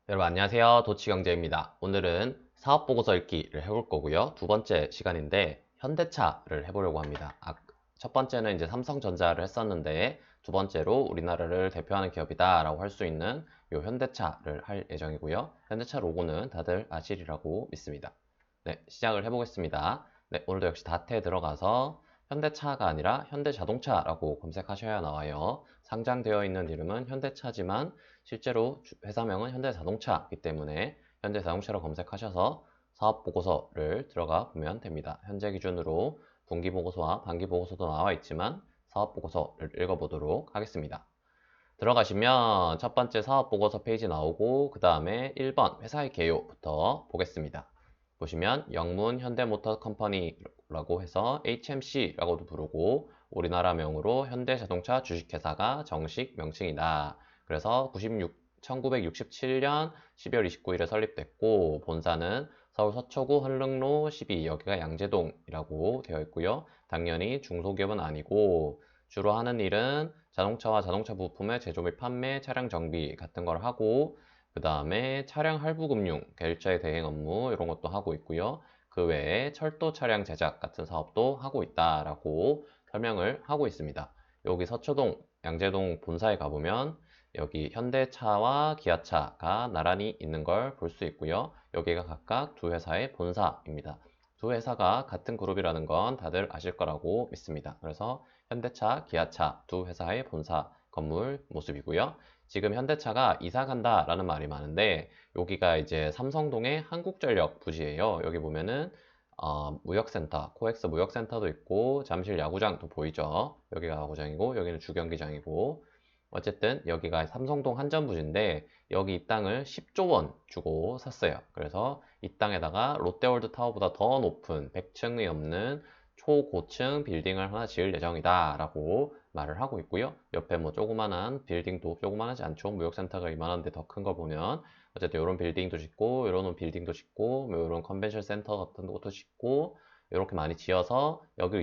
여러분 안녕하세요. 도치경제입니다. 오늘은 사업보고서 읽기를 해볼 거고요. 두 번째 시간인데 현대차를 해보려고 합니다. 첫 번째는 이제 삼성전자를 했었는데 두 번째로 우리나라를 대표하는 기업이다 라고 할 수 있는 요 현대차를 할 예정이고요. 현대차 로고는 다들 아시리라고 믿습니다. 네, 시작을 해보겠습니다. 네, 오늘도 역시 다트에 들어가서 현대차가 아니라 현대자동차라고 검색하셔야 나와요. 상장되어 있는 이름은 현대차지만 실제로 회사명은 현대자동차이기 때문에 현대자동차로 검색하셔서 사업보고서를 들어가 보면 됩니다. 현재 기준으로 분기보고서와 반기보고서도 나와 있지만 사업보고서를 읽어보도록 하겠습니다. 들어가시면 첫 번째 사업보고서 페이지 나오고 그 다음에 1번 회사의 개요부터 보겠습니다. 보시면 영문 현대모터 컴퍼니라고 해서 HMC라고도 부르고 우리나라명으로 현대자동차 주식회사가 정식 명칭이다. 그래서 1967년 12월 29일에 설립됐고 본사는 서울 서초구 한릉로 12 여기가 양재동이라고 되어 있고요. 당연히 중소기업은 아니고 주로 하는 일은 자동차와 자동차 부품의 제조 및 판매, 차량 정비 같은 걸 하고 그 다음에 차량 할부 금융, 결제 대행 업무 이런 것도 하고 있고요. 그 외에 철도 차량 제작 같은 사업도 하고 있다라고 설명을 하고 있습니다. 여기 서초동, 양재동 본사에 가보면 여기 현대차와 기아차가 나란히 있는 걸 볼 수 있고요. 여기가 각각 두 회사의 본사입니다. 두 회사가 같은 그룹이라는 건 다들 아실 거라고 믿습니다. 그래서 현대차, 기아차 두 회사의 본사 건물 모습이고요. 지금 현대차가 이사 간다라는 말이 많은데 여기가 이제 삼성동의 한국전력 부지예요. 여기 보면은 무역센터, 코엑스 무역센터도 있고 잠실 야구장도 보이죠. 여기가 야구장이고 여기는 주경기장이고 어쨌든 여기가 삼성동 한전부지인데 여기 이 땅을 10조 원 주고 샀어요. 그래서 이 땅에다가 롯데월드 타워보다 더 높은 100층이 넘는 초고층 빌딩을 하나 지을 예정이다 라고 말을 하고 있고요. 옆에 뭐 조그만한 빌딩도 조그만하지 않죠. 무역센터가 이만한데 더 큰 걸 보면 어쨌든 이런 빌딩도 짓고 이런 빌딩도 짓고 뭐 이런 컨벤션 센터 같은 것도 짓고 이렇게 많이 지어서 여기로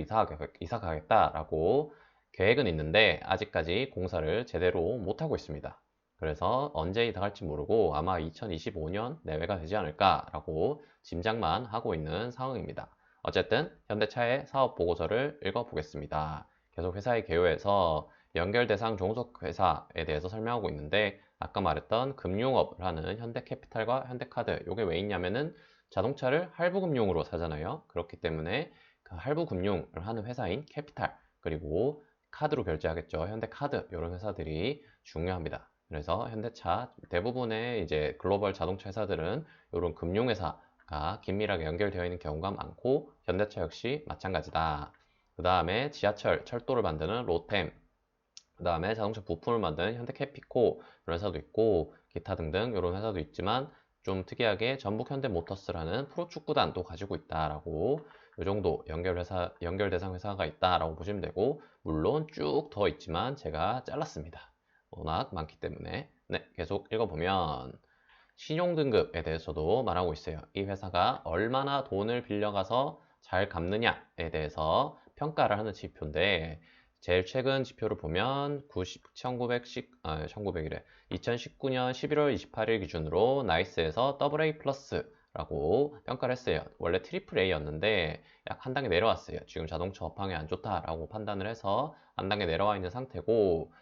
이사 가겠다라고 계획은 있는데 아직까지 공사를 제대로 못하고 있습니다. 그래서 언제 이사 갈지 모르고 아마 2025년 내외가 되지 않을까라고 짐작만 하고 있는 상황입니다. 어쨌든 현대차의 사업 보고서를 읽어보겠습니다. 계속 회사의 개요에서 연결 대상 종속 회사에 대해서 설명하고 있는데 아까 말했던 금융업을 하는 현대캐피탈과 현대카드 이게 왜 있냐면은 자동차를 할부금융으로 사잖아요. 그렇기 때문에 그 할부금융을 하는 회사인 캐피탈 그리고 카드로 결제하겠죠. 현대카드 이런 회사들이 중요합니다. 그래서 현대차 대부분의 이제 글로벌 자동차 회사들은 이런 금융회사가 긴밀하게 연결되어 있는 경우가 많고 현대차 역시 마찬가지다. 그 다음에 지하철, 철도를 만드는 로템, 그 다음에 자동차 부품을 만드는 현대캐피코 이런 회사도 있고 기타 등등 이런 회사도 있지만 좀 특이하게 전북 현대모터스라는 프로축구단도 가지고 있다라고 이 정도 연결 대상 회사가 있다라고 보시면 되고 물론 쭉 더 있지만 제가 잘랐습니다. 워낙 많기 때문에 네, 계속 읽어보면 신용등급에 대해서도 말하고 있어요. 이 회사가 얼마나 돈을 빌려가서 잘 갚느냐에 대해서 평가를 하는 지표인데 제일 최근 지표를 보면 1900이래. 2019년 11월 28일 기준으로 나이스에서 AA 플러스라고 평가를 했어요. 원래 트리플 A였는데 약 한 단계 내려왔어요. 지금 자동차 업황이 안 좋다라고 판단을 해서 한 단계 내려와 있는 상태고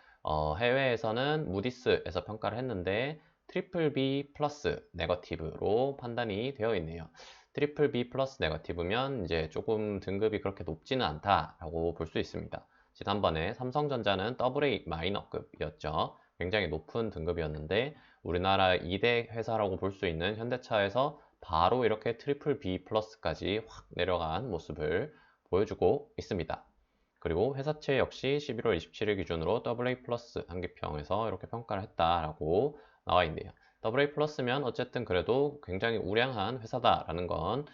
해외에서는 무디스에서 평가를 했는데 트리플 B 플러스 네거티브로 판단이 되어 있네요. 트리플 B 플러스 네거티브면 이제 조금 등급이 그렇게 높지는 않다라고 볼 수 있습니다. 지난번에 삼성전자는 AA 마이너급이었죠. 굉장히 높은 등급이었는데 우리나라 2대 회사라고 볼 수 있는 현대차에서 바로 이렇게 트리플 B 플러스까지 확 내려간 모습을 보여주고 있습니다. 그리고 회사채 역시 11월 27일 기준으로 AA 플러스 한계평에서 이렇게 평가를 했다라고 나와 있네요. AA 플러스면 어쨌든 그래도 굉장히 우량한 회사다라는 건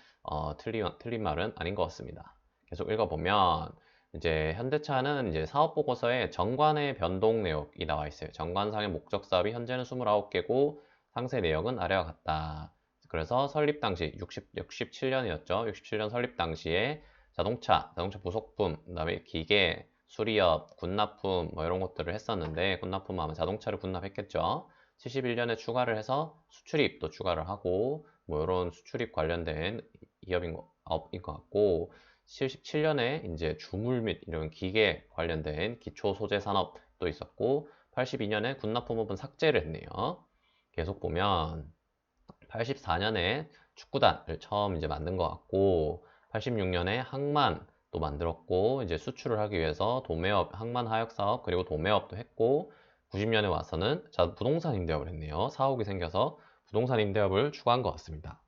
틀린 말은 아닌 것 같습니다. 계속 읽어보면 이제 현대차는 이제 사업 보고서에 정관의 변동 내역이 나와 있어요. 정관상의 목적 사업이 현재는 29개고 상세 내역은 아래와 같다. 그래서 설립 당시 67년이었죠. 67년 설립 당시에 자동차 부속품, 그다음에 기계, 수리업, 군납품 뭐 이런 것들을 했었는데 군납품 하면 자동차를 군납했겠죠. 71년에 추가를 해서 수출입도 추가를 하고 뭐 이런 수출입 관련된 업인 것 같고 77년에 이제 주물 및 이런 기계 관련된 기초 소재 산업도 있었고 82년에 군납품업은 삭제를 했네요. 계속 보면 84년에 축구단을 처음 이제 만든 것 같고 86년에 항만도 만들었고 이제 수출을 하기 위해서 도매업, 항만 하역 사업 그리고 도매업도 했고 90년에 와서는 부동산 임대업을 했네요. 사옥이 생겨서 부동산 임대업을 추가한 것 같습니다.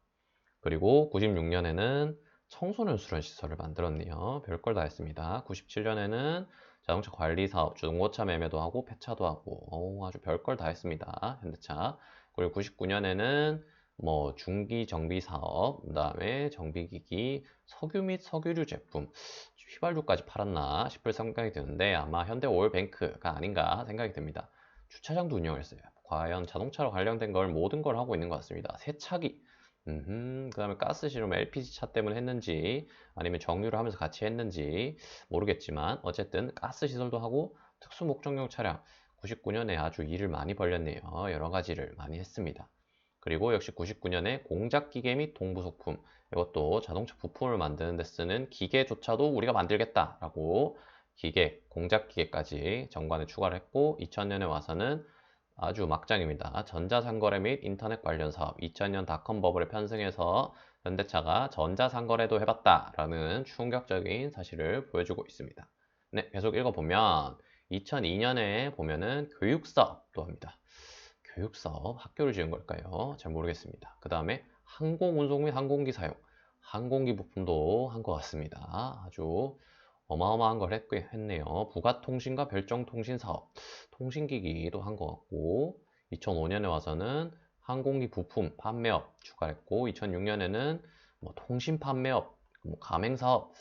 그리고 96년에는 청소년 수련 시설을 만들었네요. 별걸 다 했습니다. 97년에는 자동차 관리 사업, 중고차 매매도 하고 폐차도 하고 아주 별걸 다 했습니다. 현대차. 그리고 99년에는 뭐 중기 정비 사업, 그다음에 정비기기, 석유 및 석유류 제품, 휘발유까지 팔았나 싶을 생각이 드는데 아마 현대오일뱅크가 아닌가 생각이 듭니다. 주차장도 운영했어요. 과연 자동차로 관련된 걸 모든 걸 하고 있는 것 같습니다. 세차기, 그 다음에 가스 실험 LPG 차 때문에 했는지 아니면 정유를 하면서 같이 했는지 모르겠지만 어쨌든 가스 시설도 하고 특수 목적용 차량 99년에 아주 일을 많이 벌렸네요. 여러 가지를 많이 했습니다. 그리고 역시 99년에 공작 기계 및 동부소품 이것도 자동차 부품을 만드는 데 쓰는 기계조차도 우리가 만들겠다라고 기계, 공작 기계까지 정관에 추가를 했고 2000년에 와서는 아주 막장입니다. 전자상거래 및 인터넷 관련 사업 2000년 닷컴 버블에 편승해서 현대차가 전자상거래도 해봤다라는 충격적인 사실을 보여주고 있습니다. 네, 계속 읽어보면 2002년에 보면은 교육사업도 합니다. 교육사업, 학교를 지은 걸까요? 잘 모르겠습니다. 그 다음에 항공운송 및 항공기 사용, 항공기 부품도 한 것 같습니다. 아주 어마어마한 걸 했네요. 부가통신과 별정통신 사업, 통신기기도 한 것 같고 2005년에 와서는 항공기 부품 판매업 추가했고 2006년에는 뭐 통신 판매업, 뭐 가맹사업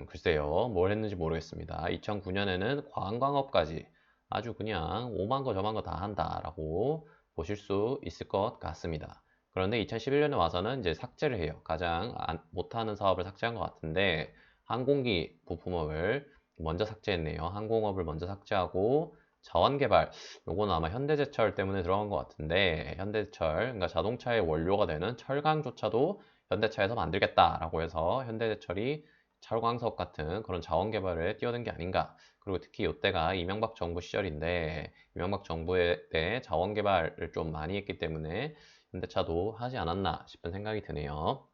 글쎄요 뭘 했는지 모르겠습니다. 2009년에는 관광업까지 아주 그냥 오만 거 저만 거 다 한다라고 보실 수 있을 것 같습니다. 그런데 2011년에 와서는 이제 삭제를 해요. 가장 못하는 사업을 삭제한 것 같은데 항공기 부품업을 먼저 삭제했네요. 항공업을 먼저 삭제하고 자원개발, 요거는 아마 현대제철 때문에 들어간 것 같은데 현대제철, 그러니까 자동차의 원료가 되는 철강조차도 현대차에서 만들겠다라고 해서 현대제철이 철광석 같은 그런 자원개발에 뛰어든 게 아닌가. 그리고 특히 이때가 이명박 정부 시절인데 이명박 정부의 때 자원개발을 좀 많이 했기 때문에 현대차도 하지 않았나 싶은 생각이 드네요.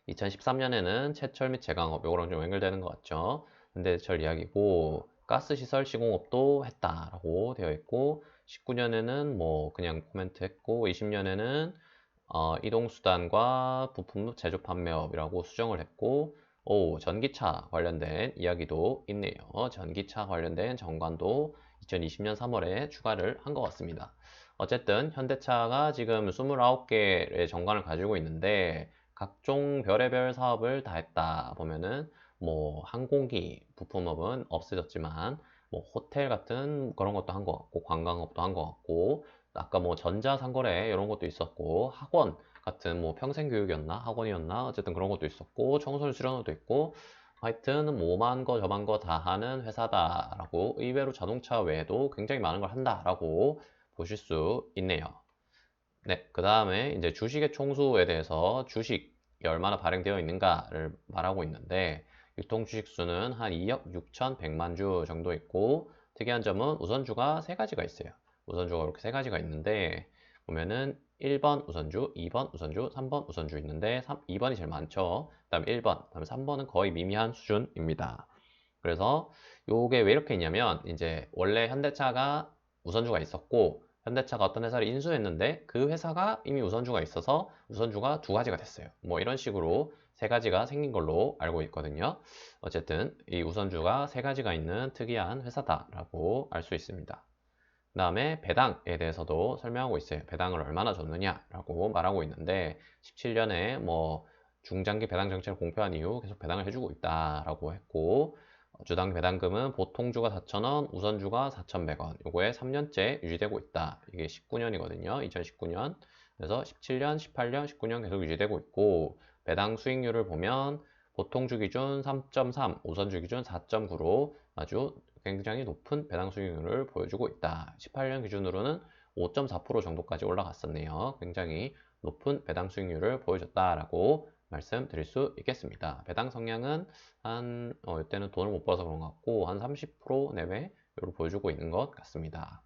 2013년에는 채철 및 제강업, 요거랑 좀 연결되는 것 같죠. 현대제철 이야기고 가스시설 시공업도 했다라고 되어 있고 19년에는 뭐 그냥 코멘트 했고 20년에는 이동수단과 부품 제조 판매업이라고 수정을 했고 전기차 관련된 이야기도 있네요. 전기차 관련된 정관도 2020년 3월에 추가를 한 것 같습니다. 어쨌든 현대차가 지금 29개의 정관을 가지고 있는데 각종 별의별 사업을 다 했다 보면은 뭐 항공기 부품업은 없어졌지만 뭐 호텔 같은 그런 것도 한 것 같고 관광업도 한 것 같고 아까 뭐 전자상거래 이런 것도 있었고 학원 같은 뭐 평생교육이었나 학원이었나 어쨌든 그런 것도 있었고 청소년 수련회도 있고 하여튼 뭐 오만 거 저만 거 다 하는 회사다라고 의외로 자동차 외에도 굉장히 많은 걸 한다라고 보실 수 있네요. 네, 그 다음에 이제 주식의 총수에 대해서 주식이 얼마나 발행되어 있는가를 말하고 있는데 유통 주식 수는 한 2억 6,100만 주 정도 있고 특이한 점은 우선주가 세 가지가 있어요. 우선주가 이렇게 세 가지가 있는데 보면은 1번 우선주, 2번 우선주, 3번 우선주 있는데 2번이 제일 많죠. 그다음에 1번, 그다음에 3번은 거의 미미한 수준입니다. 그래서 요게 왜 이렇게 있냐면 이제 원래 현대차가 우선주가 있었고 현대차가 어떤 회사를 인수했는데 그 회사가 이미 우선주가 있어서 우선주가 두 가지가 됐어요. 뭐 이런 식으로 세 가지가 생긴 걸로 알고 있거든요. 어쨌든 이 우선주가 세 가지가 있는 특이한 회사다라고 알 수 있습니다. 그 다음에 배당에 대해서도 설명하고 있어요. 배당을 얼마나 줬느냐라고 말하고 있는데 17년에 뭐 중장기 배당 정책을 공표한 이후 계속 배당을 해주고 있다라고 했고 주당 배당금은 보통주가 4,000원, 우선주가 4,100원. 요거에 3년째 유지되고 있다. 이게 19년이거든요. 2019년. 그래서 17년, 18년, 19년 계속 유지되고 있고 배당 수익률을 보면 보통주 기준 3.3, 우선주 기준 4.9로 아주 굉장히 높은 배당 수익률을 보여주고 있다. 18년 기준으로는 5.4% 정도까지 올라갔었네요. 굉장히 높은 배당 수익률을 보여줬다라고 말씀드릴 수 있겠습니다. 배당 성향은 이때는 돈을 못 벌어서 그런 것 같고 한 30% 내외를 보여주고 있는 것 같습니다.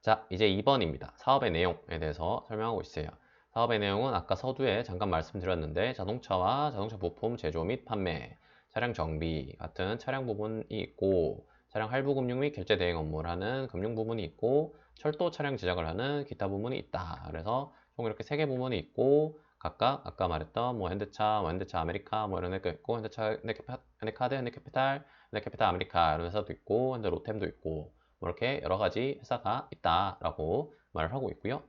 자, 이제 2번입니다. 사업의 내용에 대해서 설명하고 있어요. 사업의 내용은 아까 서두에 잠깐 말씀드렸는데 자동차와 자동차 부품 제조 및 판매, 차량 정비 같은 차량 부분이 있고 차량 할부 금융 및 결제 대행 업무를 하는 금융 부분이 있고 철도 차량 제작을 하는 기타 부분이 있다. 그래서 총 이렇게 3개 부분이 있고 각각 아까 말했던 뭐 현대차, 현대차 아메리카 뭐 이런 게 있고 현대차, 현대카드, 현대캐피탈, 현대캐피탈 아메리카 이런 회사도 있고 현대 로템도 있고 뭐 이렇게 여러 가지 회사가 있다라고 말을 하고 있고요.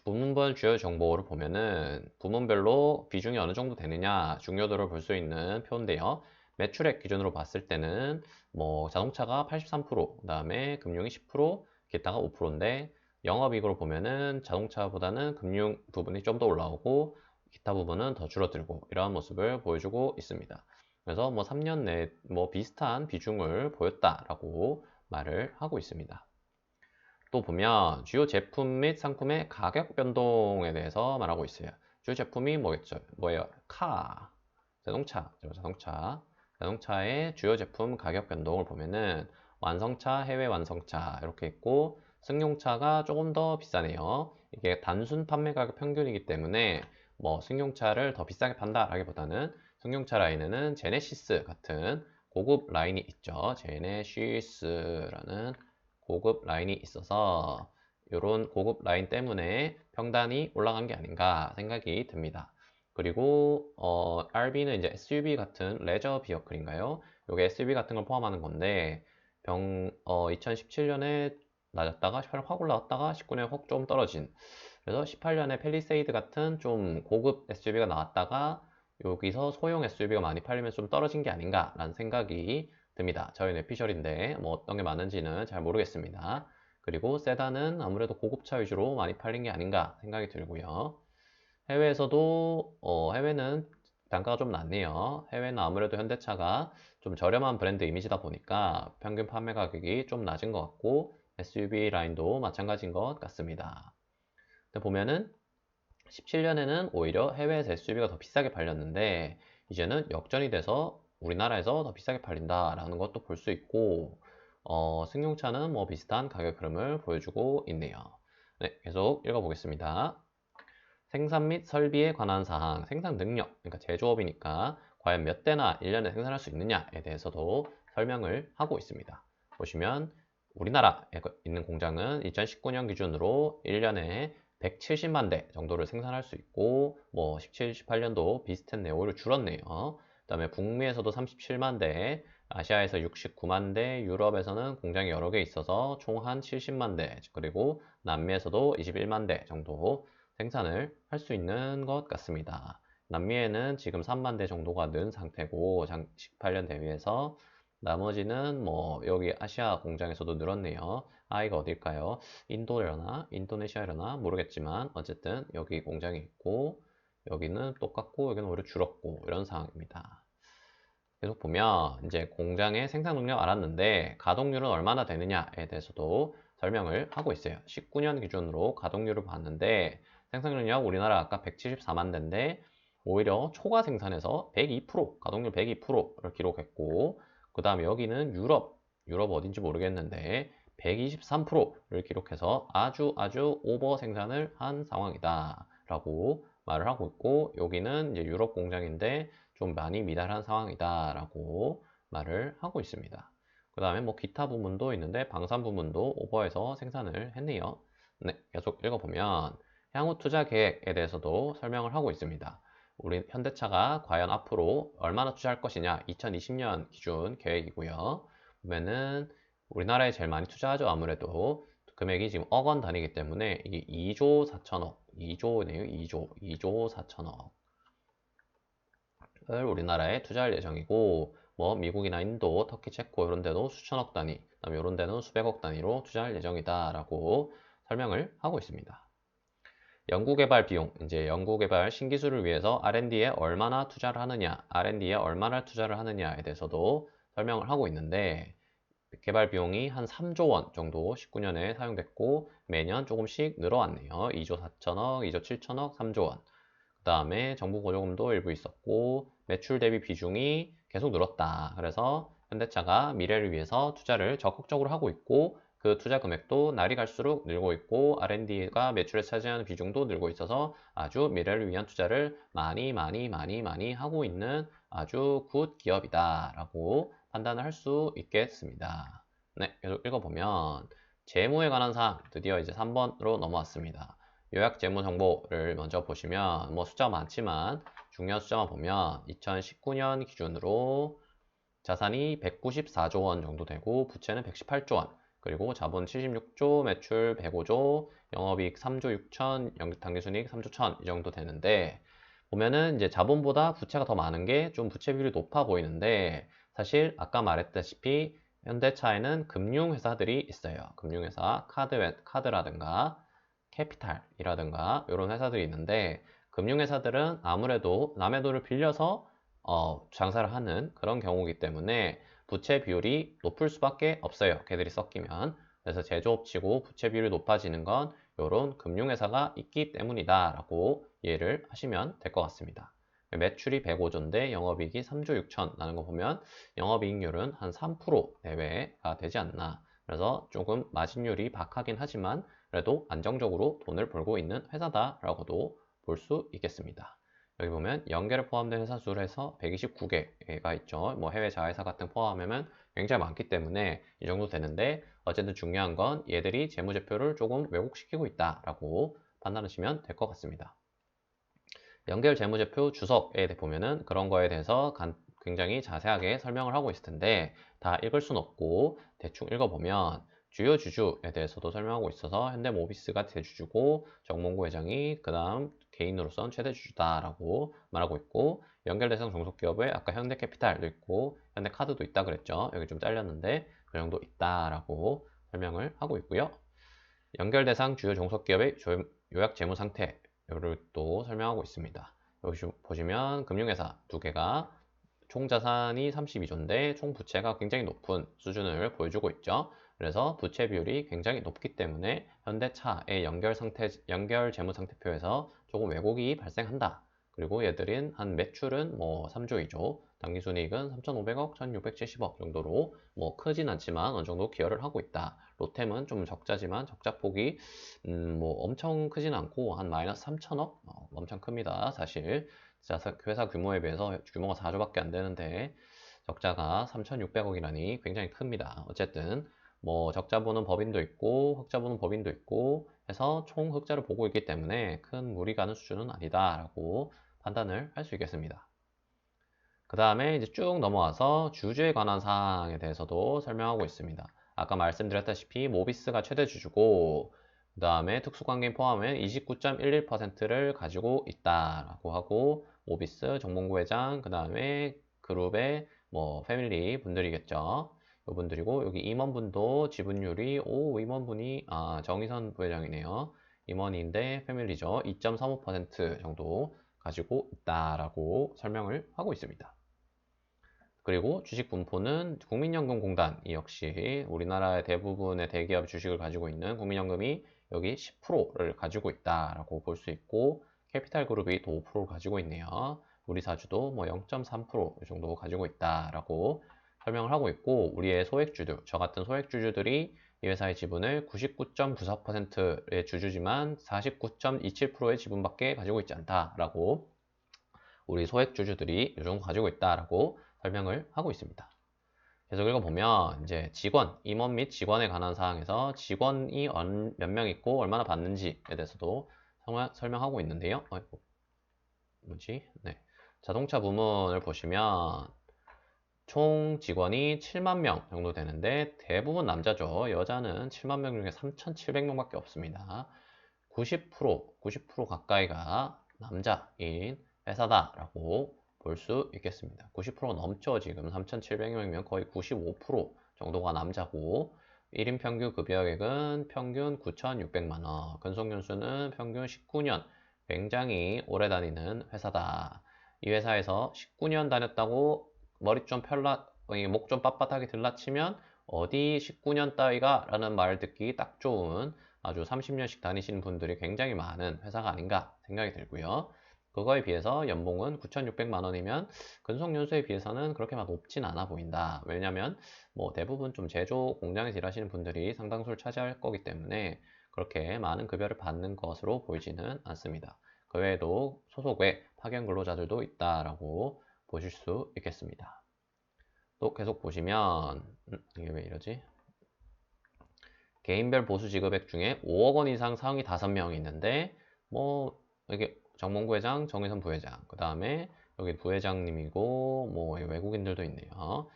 부문별 주요 정보를 보면은 부문별로 비중이 어느 정도 되느냐 중요도를 볼 수 있는 표인데요. 매출액 기준으로 봤을 때는 뭐 자동차가 83%, 그다음에 금융이 10%, 기타가 5%인데 영업이익으로 보면은 자동차보다는 금융 부분이 좀 더 올라오고 기타 부분은 더 줄어들고 이러한 모습을 보여주고 있습니다. 그래서 뭐 3년 내 뭐 비슷한 비중을 보였다라고 말을 하고 있습니다. 또 보면 주요 제품 및 상품의 가격 변동에 대해서 말하고 있어요. 주요 제품이 뭐겠죠? 뭐예요? 자동차, 자동차. 자동차의 주요 제품 가격 변동을 보면은 완성차, 해외 완성차 이렇게 있고 승용차가 조금 더 비싸네요. 이게 단순 판매 가격 평균이기 때문에 뭐 승용차를 더 비싸게 판다라기보다는 승용차 라인에는 제네시스 같은 고급 라인이 있죠. 제네시스라는 고급 라인이 있어서 이런 고급 라인 때문에 평단이 올라간 게 아닌가 생각이 듭니다. 그리고 RB는 이제 SUV 같은 레저 비어클인가요? 이게 SUV 같은 걸 포함하는 건데 2017년에 낮았다가 18년 확 올라왔다가 19년에 확 좀 떨어진 그래서 18년에 펠리세이드 같은 좀 고급 SUV가 나왔다가 여기서 소형 SUV가 많이 팔리면 좀 떨어진 게 아닌가라는 생각이 듭니다. 저희는 피셜인데 뭐 어떤 게 많은지는 잘 모르겠습니다. 그리고 세단은 아무래도 고급차 위주로 많이 팔린 게 아닌가 생각이 들고요. 해외에서도 해외는 단가가 좀 낮네요. 해외는 아무래도 현대차가 좀 저렴한 브랜드 이미지다 보니까 평균 판매 가격이 좀 낮은 것 같고 SUV 라인도 마찬가지인 것 같습니다. 근데 보면은 17년에는 오히려 해외에서 SUV가 더 비싸게 팔렸는데 이제는 역전이 돼서 우리나라에서 더 비싸게 팔린다라는 것도 볼 수 있고 승용차는 뭐 비슷한 가격 흐름을 보여주고 있네요. 네, 계속 읽어보겠습니다. 생산 및 설비에 관한 사항, 생산 능력, 그러니까 제조업이니까 과연 몇 대나 1년에 생산할 수 있느냐에 대해서도 설명을 하고 있습니다. 보시면 우리나라에 있는 공장은 2019년 기준으로 1년에 170만 대 정도를 생산할 수 있고 뭐 17, 18년도 비슷했네요. 오히려 줄었네요. 그 다음에 북미에서도 37만 대, 아시아에서 69만 대, 유럽에서는 공장이 여러 개 있어서 총 한 70만 대, 그리고 남미에서도 21만 대 정도 생산을 할 수 있는 것 같습니다. 남미에는 지금 3만 대 정도가 는 상태고 18년 대비해서 나머지는 뭐 여기 아시아 공장에서도 늘었네요. 아이가 어딜까요? 인도려나 인도네시아려나 모르겠지만 어쨌든 여기 공장이 있고 여기는 똑같고 여기는 오히려 줄었고 이런 상황입니다. 계속 보면 이제 공장의 생산 능력 알았는데 가동률은 얼마나 되느냐에 대해서도 설명을 하고 있어요. 19년 기준으로 가동률을 봤는데 생산 능력 우리나라 아까 174만 대인데 오히려 초과 생산에서 102% 가동률 102%를 기록했고 그 다음에 여기는 유럽 어딘지 모르겠는데 123%를 기록해서 아주 오버 생산을 한 상황이다 라고 말을 하고 있고 여기는 이제 유럽 공장인데 좀 많이 미달한 상황이다 라고 말을 하고 있습니다. 그 다음에 뭐 기타 부문도 있는데 방산 부문도 오버해서 생산을 했네요. 네, 계속 읽어보면 향후 투자 계획에 대해서도 설명을 하고 있습니다. 우리 현대차가 과연 앞으로 얼마나 투자할 것이냐 2020년 기준 계획이고요. 보면은 우리나라에 제일 많이 투자하죠. 아무래도 금액이 지금 억 원 단위이기 때문에 이게 2조 4천억 2조네요. 2조 4천억 을 우리나라에 투자할 예정이고 뭐 미국이나 인도, 터키, 체코 이런 데도 수천억 단위, 그다음에 이런 데는 수백억 단위로 투자할 예정이다라고 설명을 하고 있습니다. 연구개발 비용, 이제 연구개발 신기술을 위해서 R&D에 얼마나 투자를 하느냐, R&D에 얼마나 투자를 하느냐에 대해서도 설명을 하고 있는데 개발 비용이 한 3조 원 정도 19년에 사용됐고 매년 조금씩 늘어왔네요. 2조 4천억, 2조 7천억, 3조 원. 그 다음에 정부 보조금도 일부 있었고 매출 대비 비중이 계속 늘었다. 그래서 현대차가 미래를 위해서 투자를 적극적으로 하고 있고 그 투자 금액도 날이 갈수록 늘고 있고 R&D가 매출에 차지하는 비중도 늘고 있어서 아주 미래를 위한 투자를 많이 하고 있는 아주 굿 기업이다 라고 판단을 할 수 있겠습니다. 네, 계속 읽어보면 재무에 관한 사항 드디어 이제 3번으로 넘어왔습니다. 요약 재무 정보를 먼저 보시면 뭐 숫자 많지만 중요한 숫자만 보면 2019년 기준으로 자산이 194조 원 정도 되고 부채는 118조 원 그리고 자본 76조 매출 105조 영업이익 3조 6천 당기순이익 3조 1천 이 정도 되는데 보면은 이제 자본보다 부채가 더 많은 게 좀 부채 비율이 높아 보이는데 사실 아까 말했다시피 현대차에는 금융회사들이 있어요. 금융회사 카드라든가 캐피탈이라든가 이런 회사들이 있는데 금융회사들은 아무래도 남의 돈을 빌려서 장사를 하는 그런 경우이기 때문에 부채 비율이 높을 수밖에 없어요. 걔들이 섞이면. 그래서 제조업치고 부채 비율이 높아지는 건 이런 금융회사가 있기 때문이다 라고 이해를 하시면 될 것 같습니다. 매출이 105조인데 영업이익이 3조 6천 나는 거 보면 영업이익률은 한 3% 내외가 되지 않나. 그래서 조금 마진율이 박하긴 하지만 그래도 안정적으로 돈을 벌고 있는 회사다라고도 볼 수 있겠습니다. 여기 보면 연계를 포함된 회사 수를 해서 129개가 있죠. 뭐 해외 자회사 같은 포함하면 굉장히 많기 때문에 이 정도 되는데 어쨌든 중요한 건 얘들이 재무제표를 조금 왜곡시키고 있다라고 판단하시면 될 것 같습니다. 연결 재무제표 주석에 보면은 그런 거에 대해서 굉장히 자세하게 설명을 하고 있을 텐데 다 읽을 순 없고 대충 읽어보면 주요 주주에 대해서도 설명하고 있어서 현대모비스가 대주주고 정몽구 회장이 그 다음 개인으로선 최대 주주다라고 말하고 있고 연결 대상 종속기업에 아까 현대캐피탈도 있고 현대카드도 있다 그랬죠. 여기 좀 잘렸는데 그 정도 있다라고 설명을 하고 있고요. 연결 대상 주요 종속기업의 요약 재무 상태를 또 설명하고 있습니다. 여기 보시면 금융회사 두 개가 총 자산이 32조인데 총 부채가 굉장히 높은 수준을 보여주고 있죠. 그래서 부채 비율이 굉장히 높기 때문에 현대차의 연결 재무 상태표에서 조금 왜곡이 발생한다. 그리고 얘들은 한 매출은 뭐 3조 2조, 당기순이익은 3,500억, 1,670억 정도로 뭐 크진 않지만 어느 정도 기여를 하고 있다. 로템은 좀 적자지만 적자폭이 뭐 엄청 크진 않고 한 마이너스 3천억 엄청 큽니다. 사실 회사 규모에 비해서 규모가 4조밖에 안 되는데 적자가 3,600억이라니 굉장히 큽니다. 어쨌든 뭐 적자 보는 법인도 있고 흑자 보는 법인도 있고 해서 총 흑자를 보고 있기 때문에 큰 무리 가는 수준은 아니다라고 판단을 할 수 있겠습니다. 그 다음에 이제 쭉 넘어와서 주주에 관한 사항에 대해서도 설명하고 있습니다. 아까 말씀드렸다시피 모비스가 최대 주주고 그 다음에 특수관계인 포함하면 29.11%를 가지고 있다라고 하고 모비스 정몽구 회장 그 다음에 그룹의 뭐 패밀리 분들이겠죠. 이분들이고 여기 임원분도 지분율이 임원분이 정의선 부회장이네요. 임원인데 패밀리죠. 2.35% 정도 가지고 있다라고 설명을 하고 있습니다. 그리고 주식 분포는 국민연금공단이 역시 우리나라의 대부분의 대기업 주식을 가지고 있는 국민연금이 여기 10%를 가지고 있다라고 볼 수 있고 캐피탈그룹이 또 5%를 가지고 있네요. 우리사주도 뭐 0.3% 정도 가지고 있다라고 설명을 하고 있고 우리의 소액주주, 저 같은 소액주주들이 이 회사의 지분을 99.94%의 주주지만 49.27%의 지분밖에 가지고 있지 않다라고 우리 소액주주들이 이 정도 가지고 있다라고 설명을 하고 있습니다. 계속 읽어보면 이제 직원, 임원 및 직원에 관한 사항에서 직원이 몇 명 있고 얼마나 받는지에 대해서도 설명하고 있는데요. 네. 자동차 부문을 보시면 총 직원이 7만 명 정도 되는데 대부분 남자죠. 여자는 7만 명 중에 3,700명밖에 없습니다. 90% 가까이가 남자인 회사다라고 볼 수 있겠습니다. 90% 넘죠. 지금 3,700명이면 거의 95% 정도가 남자고 1인 평균 급여액은 평균 9,600만 원, 근속연수는 평균 19년, 굉장히 오래 다니는 회사다. 이 회사에서 19년 다녔다고 머리 좀 목 좀 빳빳하게 들라치면 어디 19년 따위가 라는 말을 듣기 딱 좋은 아주 30년씩 다니시는 분들이 굉장히 많은 회사가 아닌가 생각이 들고요. 그거에 비해서 연봉은 9,600만 원이면 근속연수에 비해서는 그렇게 막 높진 않아 보인다. 왜냐면 뭐 대부분 좀 제조 공장에서 일하시는 분들이 상당수를 차지할 거기 때문에 그렇게 많은 급여를 받는 것으로 보이지는 않습니다. 그 외에도 소속 외 파견 근로자들도 있다라고 보실 수 있겠습니다. 또 계속 보시면 이게 왜 이러지? 개인별 보수 지급액 중에 5억 원 이상 상위 5명이 있는데 뭐 이게 정몽구 회장, 정의선 부회장, 그 다음에 여기 부회장님이고 뭐 외국인들도 있네요.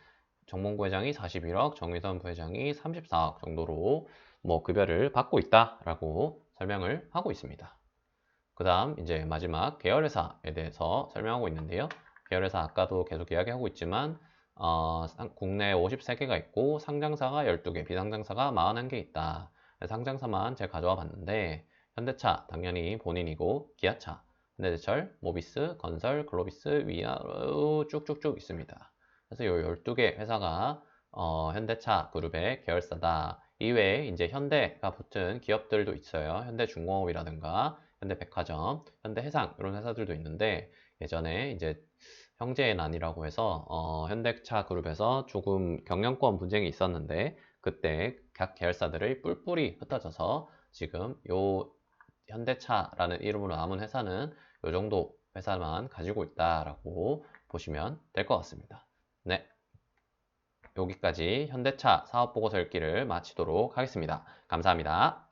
정몽구 회장이 41억, 정의선 부회장이 34억 정도로 뭐 급여를 받고 있다라고 설명을 하고 있습니다. 그 다음 이제 마지막 계열회사에 대해서 설명하고 있는데요. 계열회사 아까도 계속 이야기하고 있지만 국내에 53개가 있고 상장사가 12개, 비상장사가 41개 있다. 상장사만 제가 가져와 봤는데 현대차 당연히 본인이고 기아차, 현대제철, 모비스, 건설, 글로비스, 위아로 쭉쭉쭉 있습니다. 그래서 이 12개 회사가 현대차 그룹의 계열사다. 이외에 이제 현대가 붙은 기업들도 있어요. 현대중공업이라든가 현대백화점, 현대해상 이런 회사들도 있는데 예전에 이제 형제난이라고 해서 현대차 그룹에서 조금 경영권 분쟁이 있었는데 그때 각 계열사들의 뿔뿔이 흩어져서 지금 요 현대차라는 이름으로 남은 회사는 요 정도 회사만 가지고 있다라고 보시면 될 것 같습니다. 네, 여기까지 현대차 사업보고서 읽기를 마치도록 하겠습니다. 감사합니다.